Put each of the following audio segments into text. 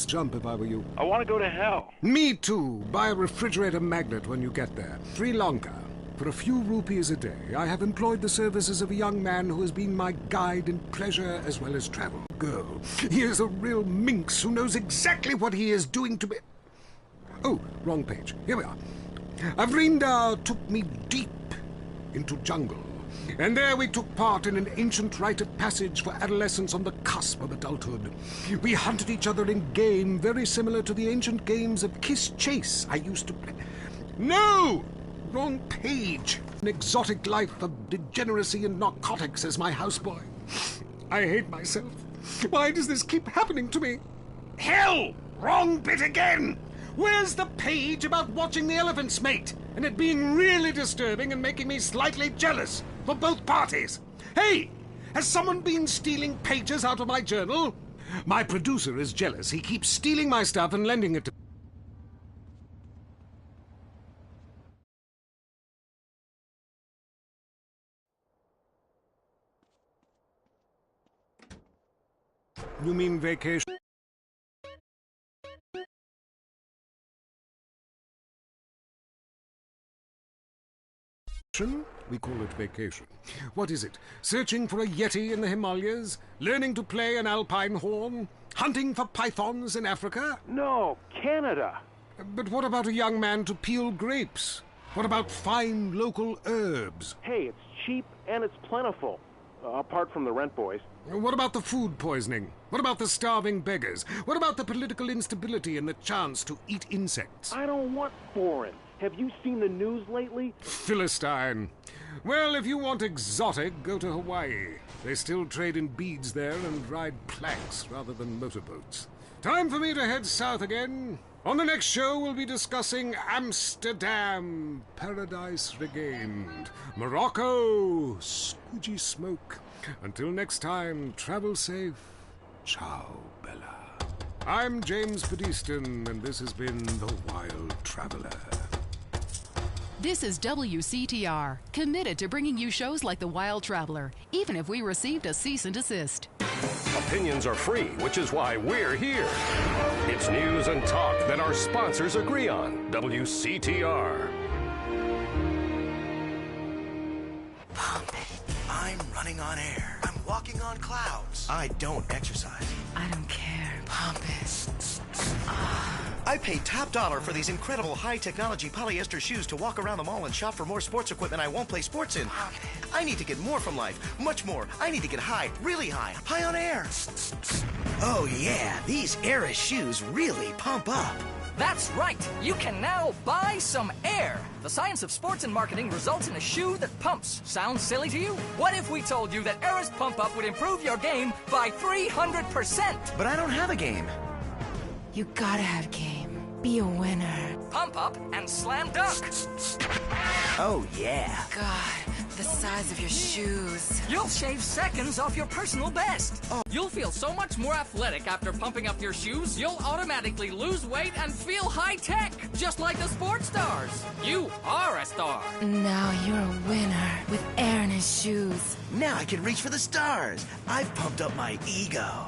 Jump if I were you. I want to go to hell. Me too. Buy a refrigerator magnet when you get there. Sri Lanka. For a few rupees a day, I have employed the services of a young man who has been my guide in pleasure as well as travel. Girl, he is a real minx who knows exactly what he is doing to me. Oh, wrong page. Here we are. Avrinda took me deep into jungle, and there we took part in an ancient rite of passage for adolescents on the cusp of adulthood. We hunted each other in game very similar to the ancient games of Kiss Chase I used to play. No! Wrong page. An exotic life of degeneracy and narcotics as my houseboy. I hate myself. Why does this keep happening to me? Hell! Wrong bit again! Where's the page about watching the elephants mate and it being really disturbing and making me slightly jealous for both parties? Hey! Has someone been stealing pages out of my journal? My producer is jealous. He keeps stealing my stuff and lending it to me. You mean vacation? We call it vacation. What is it? Searching for a yeti in the Himalayas? Learning to play an alpine horn? Hunting for pythons in Africa? No, Canada. But what about a young man to peel grapes? What about fine local herbs? Hey, it's cheap and it's plentiful. Apart from the rent boys. What about the food poisoning? What about the starving beggars? What about the political instability and the chance to eat insects? I don't want foreign. Have you seen the news lately? Philistine. Well, if you want exotic, go to Hawaii. They still trade in beads there and ride planks rather than motorboats. Time for me to head south again. On the next show, we'll be discussing Amsterdam, Paradise Regained, Morocco, squidgy smoke. Until next time, travel safe. Ciao, Bella. I'm James Pedeston, and this has been The Wild Traveler. This is WCTR, committed to bringing you shows like The Wild Traveler, even if we received a cease and desist. Opinions are free, which is why we're here. It's news and talk that our sponsors agree on. WCTR. Pump it. I'm running on air. I'm walking on clouds. I don't exercise. I don't care. Pump it. I paid top dollar for these incredible high-technology polyester shoes to walk around the mall and shop for more sports equipment I won't play sports in. I need to get more from life. Much more. I need to get high. Really high. High on air. Oh, yeah. These Air shoes really pump up. That's right! You can now buy some air! The science of sports and marketing results in a shoe that pumps. Sounds silly to you? What if we told you that Air's Pump Up would improve your game by 300%? But I don't have a game. You gotta have game. Be a winner. Pump Up and Slam Dunk! Oh, yeah. God, the size of your shoes. You'll shave seconds off your personal best. Oh. You'll feel so much more athletic after pumping up your shoes, you'll automatically lose weight and feel high-tech, just like the sports stars. You are a star. Now you're a winner with air in his shoes. Now I can reach for the stars. I've pumped up my ego.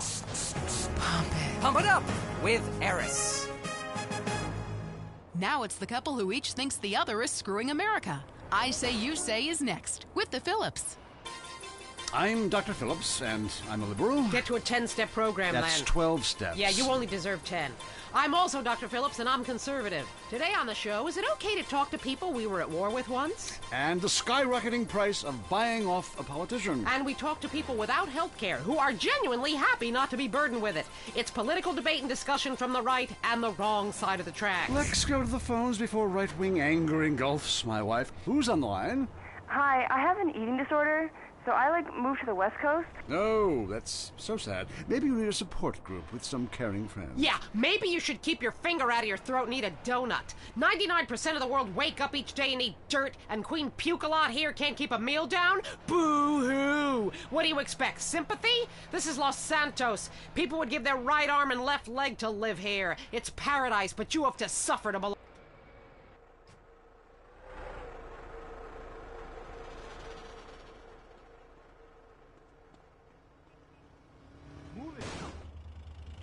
Pump it. Pump it up with Eris. Now it's the couple who each thinks the other is screwing America. I Say You Say is next, with the Phillips. I'm Dr. Phillips, and I'm a liberal. Get to a 10-step program, That's then. 12 steps. Yeah, you only deserve 10. I'm also Dr. Phillips, and I'm conservative. Today on the show, is it okay to talk to people we were at war with once? And the skyrocketing price of buying off a politician. And we talk to people without health care who are genuinely happy not to be burdened with it. It's political debate and discussion from the right and the wrong side of the tracks. Let's go to the phones before right-wing anger engulfs my wife. Who's on the line? Hi, I have an eating disorder, so I, moved to the West Coast. Oh, that's so sad. Maybe you need a support group with some caring friends. Yeah, maybe you should keep your finger out of your throat and eat a donut. 99% of the world wake up each day and eat dirt, and Queen Puke-a-Lot here can't keep a meal down? Boo-hoo! What do you expect, sympathy? This is Los Santos. People would give their right arm and left leg to live here. It's paradise, but you have to suffer to belong.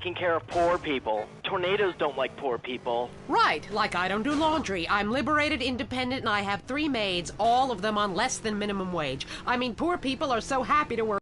taking care of poor people. Tornadoes don't like poor people. Right, like I don't do laundry. I'm liberated, independent, and I have 3 maids, all of them on less than minimum wage. I mean, poor people are so happy to work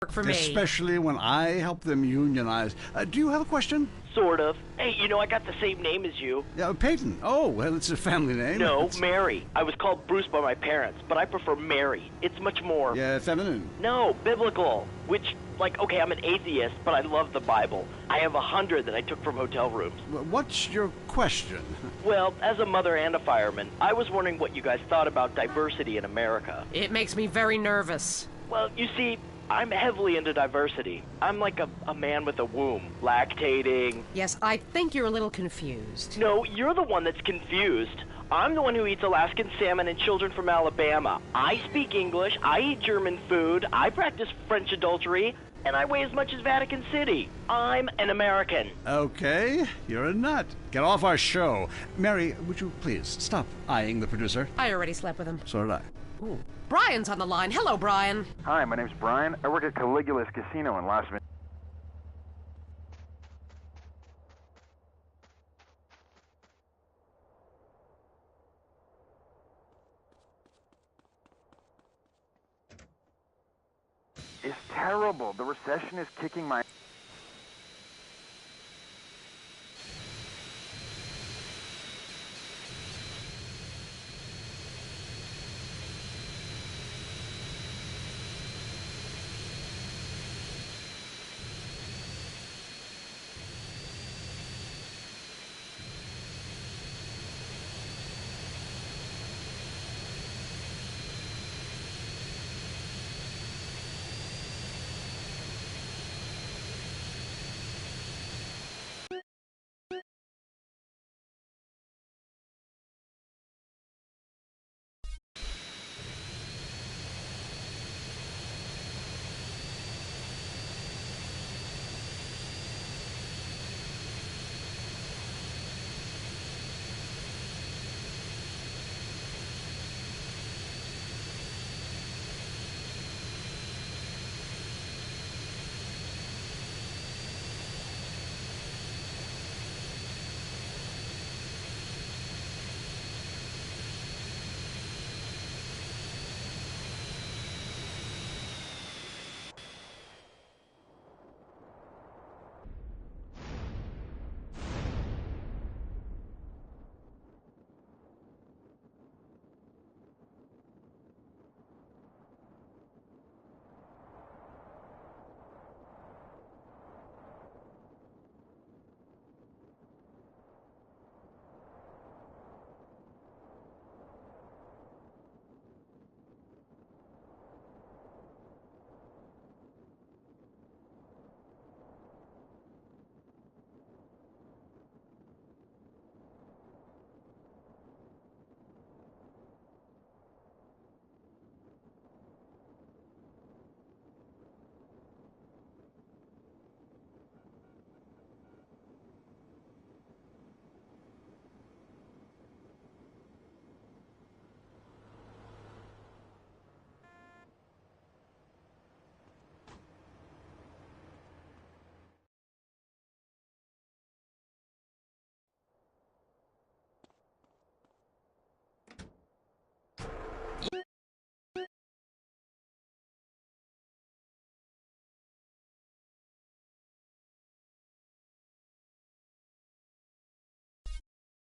for me. Especially when I help them unionize. Do you have a question? Sort of. Hey, you know, I got the same name as you. Peyton. Oh, well, it's a family name. No, Mary. I was called Bruce by my parents, but I prefer Mary. It's much more... Yeah, feminine. No, biblical. Which, like, okay, I'm an atheist, but I love the Bible. I have 100 that I took from hotel rooms. What's your question? Well, as a mother and a fireman, I was wondering what you guys thought about diversity in America. It makes me very nervous. Well, you see... I'm heavily into diversity. I'm like a man with a womb, lactating. Yes, I think you're a little confused. No, you're the one that's confused. I'm the one who eats Alaskan salmon and children from Alabama. I speak English, I eat German food, I practice French adultery, and I weigh as much as Vatican City. I'm an American. Okay, you're a nut. Get off our show. Mary, would you please stop eyeing the producer? I already slept with him. So did I. Ooh. Brian's on the line. Hello, Brian. Hi, my name's Brian. I work at Caligula's Casino in Las Vegas. It's terrible. The recession is kicking my...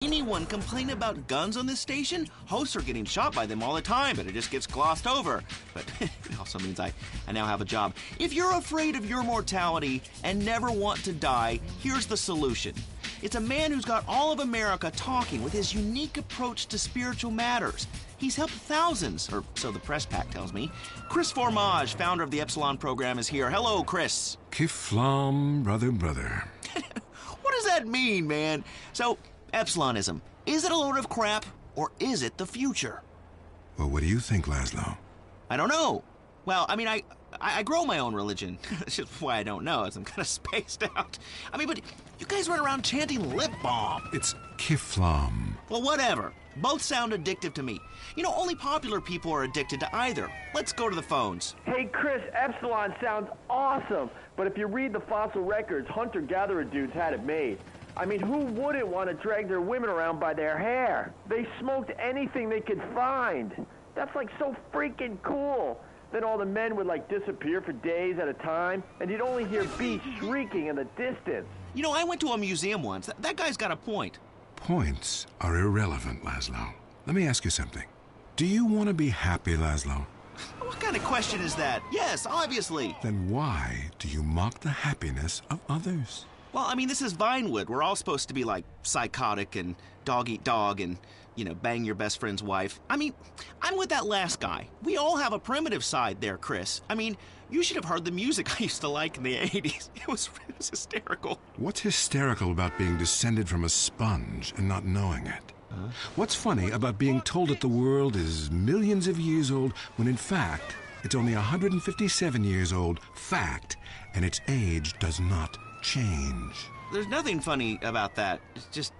Anyone complain about guns on this station? Hosts are getting shot by them all the time, but it just gets glossed over. But it also means I now have a job. If you're afraid of your mortality and never want to die, here's the solution. It's a man who's got all of America talking with his unique approach to spiritual matters. He's helped thousands, or so the press pack tells me. Chris Formage, founder of the Epsilon program, is here. Hello, Chris. Kiflam, brother. What does that mean, man? So, Epsilonism, is it a load of crap, or is it the future? Well, what do you think, Laszlo? I don't know. Well, I mean, I grow my own religion. That's just why I don't know, as I'm kind of spaced out. I mean, but you guys run around chanting lip balm. It's Kiflam. Well, whatever. Both sound addictive to me. You know, only popular people are addicted to either. Let's go to the phones. Hey, Chris, Epsilon sounds awesome. But if you read the fossil records, hunter-gatherer dudes had it made. I mean, who wouldn't want to drag their women around by their hair? They smoked anything they could find. That's like so freaking cool. Then all the men would like disappear for days at a time, and you'd only hear beasts shrieking in the distance. You know, I went to a museum once. That guy's got a point. Points are irrelevant, Laszlo. Let me ask you something. Do you want to be happy, Laszlo? What kind of question is that? Yes, obviously. Then why do you mock the happiness of others? Well, I mean, this is Vinewood. We're all supposed to be, like, psychotic and dog-eat-dog and, you know, bang your best friend's wife. I mean, I'm with that last guy. We all have a primitive side there, Chris. I mean, you should have heard the music I used to like in the 80s. It was hysterical. What's hysterical about being descended from a sponge and not knowing it? What's funny about being told that the world is millions of years old when in fact it's only 157 years old, fact, and its age does not change? There's nothing funny about that. It's just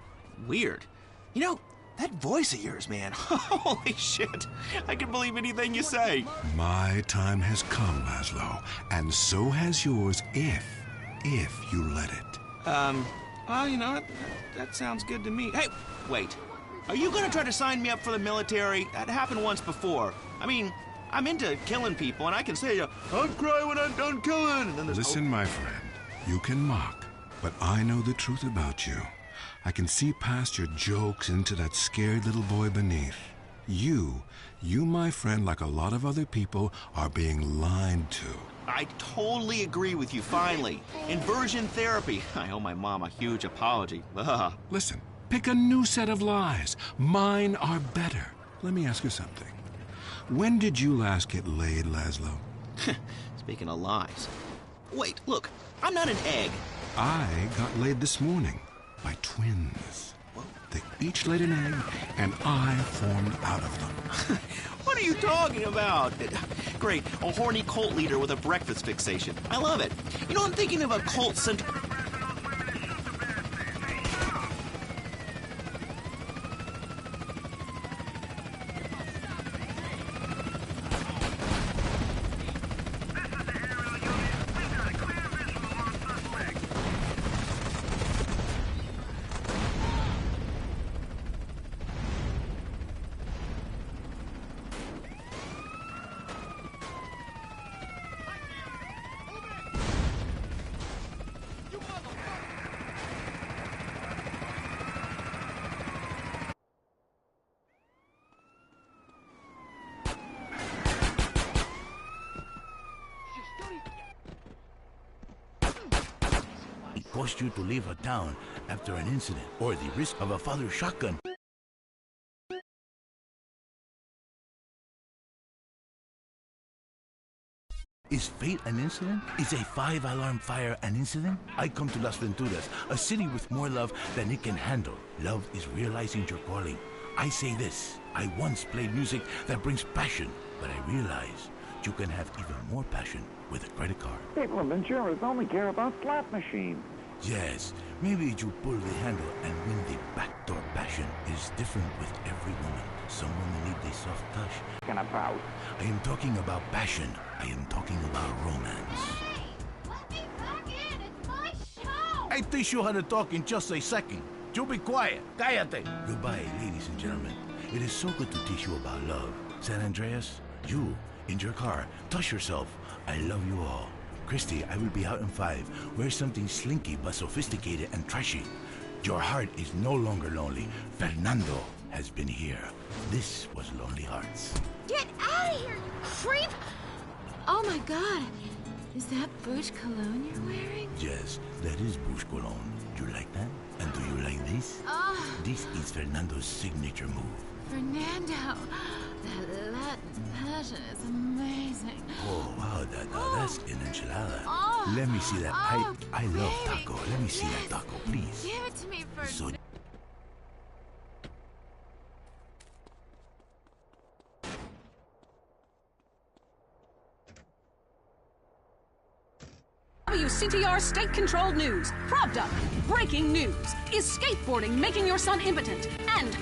weird. You know, that voice of yours, man. Holy shit. I can believe anything you say. My time has come, Laszlo, and so has yours if you let it. Well, you know, that sounds good to me. Hey, wait. Are you gonna try to sign me up for the military? That happened once before. I mean, I'm into killing people, and I can say, I'll cry when I'm done killing. And then there's Listen, my friend, you can mock, but I know the truth about you. I can see past your jokes into that scared little boy beneath. You, my friend, like a lot of other people, are being lied to. I totally agree with you, finally. Inversion therapy. I owe my mom a huge apology. Ugh. Listen, pick a new set of lies. Mine are better. Let me ask you something. When did you last get laid, Laszlo? Speaking of lies. Wait, look, I'm not an egg. I got laid this morning by twins. They each laid an egg, and I formed out of them. What are you talking about? Great, a horny cult leader with a breakfast fixation. I love it. You know, I'm thinking of a cult center. Forced you to leave a town after an incident or the risk of a father's shotgun. Is fate an incident? Is a 5-alarm fire an incident? I come to Las Venturas, a city with more love than it can handle. Love is realizing your calling. I say this, I once played music that brings passion, but I realize you can have even more passion with a credit card. People in Venturas only care about slot machines. Yes, maybe you pull the handle and win the backdoor passion. Is different with every woman. Some women need a soft touch. About? I am talking about passion. I am talking about romance. Let me back in! It's my show! I teach you how to talk in just a second. You be quiet. Cállate. Goodbye, ladies and gentlemen. It is so good to teach you about love. San Andreas, you, in your car, touch yourself. I love you all. Christy, I will be out in 5. Wear something slinky but sophisticated and trashy. Your heart is no longer lonely. Fernando has been here. This was Lonely Hearts. Get out of here, you creep! Oh my god. Is that Bush cologne you're wearing? Yes, that is Bush Cologne. Do you like that? And do you like this? This is Fernando's signature move. Fernando, that Latin passion is amazing. Oh, wow, that's an enchilada. Oh, Let me see that. oh, I love baby. taco. Let me see that taco, please. Give it to me first. So WCTR state-controlled news. Propped up. Breaking news. Is skateboarding making your son impotent? And...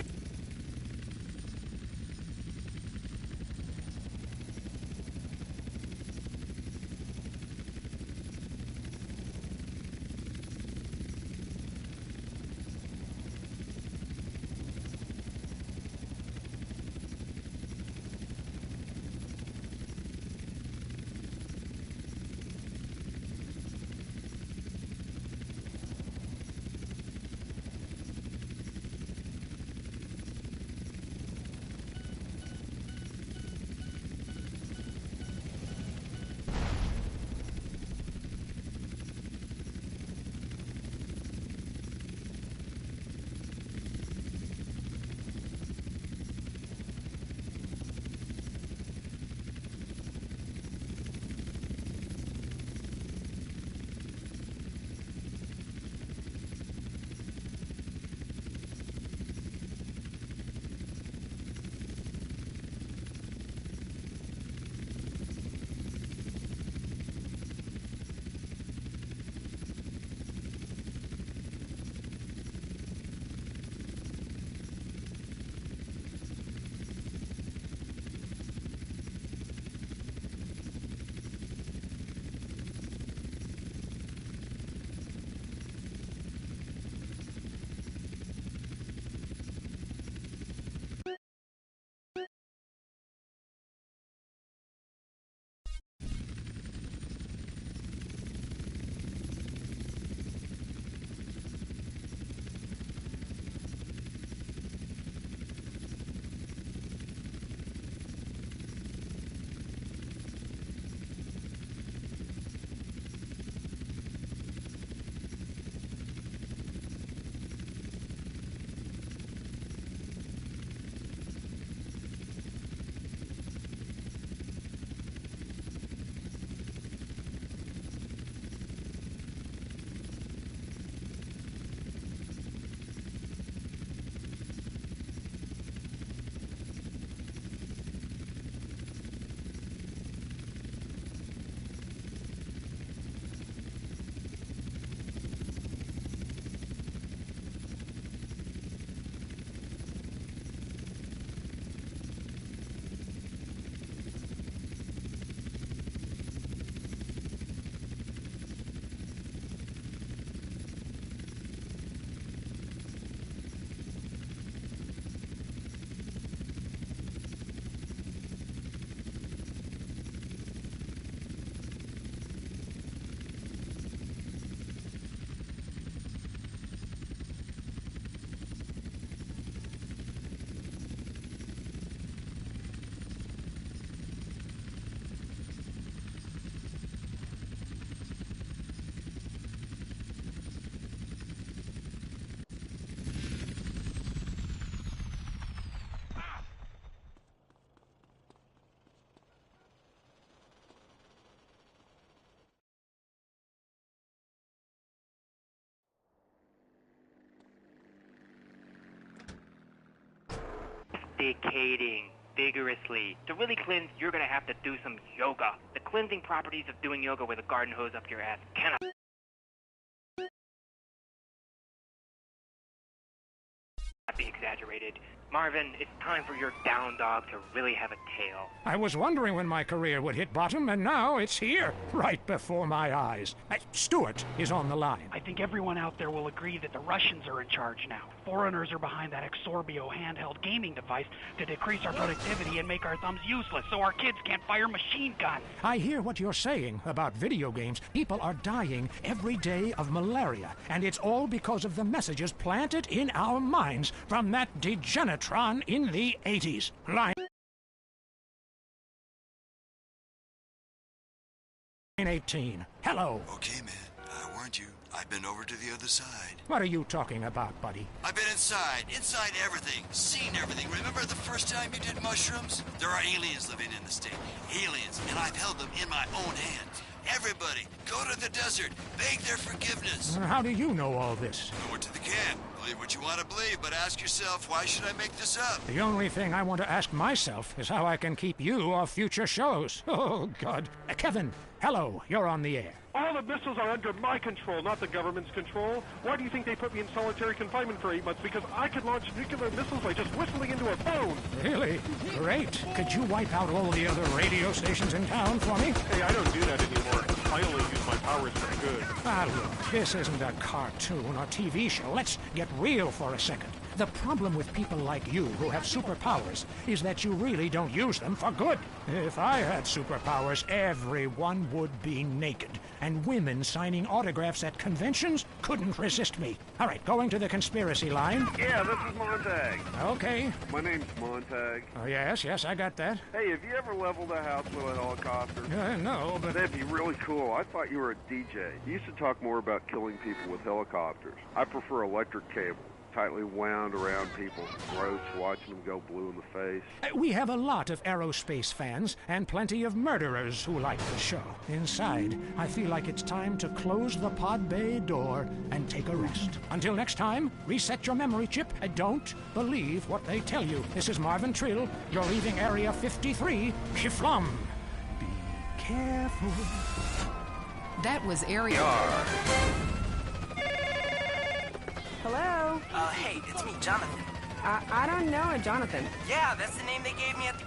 Defecating vigorously. To really cleanse, you're gonna have to do some yoga. The cleansing properties of doing yoga with a garden hose up your ass cannot be exaggerated. Marvin, it's time for your down dog to really have a tail. I was wondering when my career would hit bottom, and now it's here, right before my eyes. Stuart is on the line. I think everyone out there will agree that the Russians are in charge now. Foreigners are behind that Exorbio handheld gaming device to decrease our productivity and make our thumbs useless so our kids can't fire machine guns. I hear what you're saying about video games. People are dying every day of malaria, and it's all because of the messages planted in our minds from that degenitron in the 80s. Line 18. Hello. Okay, man. I warned you. I've been over to the other side. What are you talking about, buddy? I've been inside everything, seen everything. Remember the first time you did mushrooms? There are aliens living in the state. Aliens, and I've held them in my own hands. Everybody, go to the desert, beg their forgiveness. How do you know all this? I went to the camp. Believe what you want to believe, but ask yourself, why should I make this up? The only thing I want to ask myself is how I can keep you off future shows. Oh, God. Kevin, hello. You're on the air. All the missiles are under my control, not the government's control. Why do you think they put me in solitary confinement for 8 months? Because I could launch nuclear missiles by just whistling into a phone. Really? Great. Could you wipe out all the other radio stations in town for me? Hey, I don't do that anymore. I only use my powers for good. Ah, look, this isn't a cartoon or TV show. Let's get real for a second. The problem with people like you who have superpowers is that you really don't use them for good. If I had superpowers, everyone would be naked, and women signing autographs at conventions couldn't resist me. All right, going to the conspiracy line. Yeah, this is Montag. Okay. My name's Montag. Oh, yes, I got that. Hey, have you ever leveled a house with a helicopter? No, but... That'd be really cool. I thought you were a DJ. You used to talk more about killing people with helicopters. I prefer electric cable. Tightly wound around people's throats, watching them go blue in the face. We have a lot of aerospace fans and plenty of murderers who like the show. Inside, I feel like it's time to close the pod bay door and take a rest. Until next time, reset your memory chip and don't believe what they tell you. This is Marvin Trill. You're leaving Area 53. Shiflum. Be careful. That was Area... Hello? Hey, it's me, Jonathan. I don't know a Jonathan. Yeah, that's the name they gave me at the...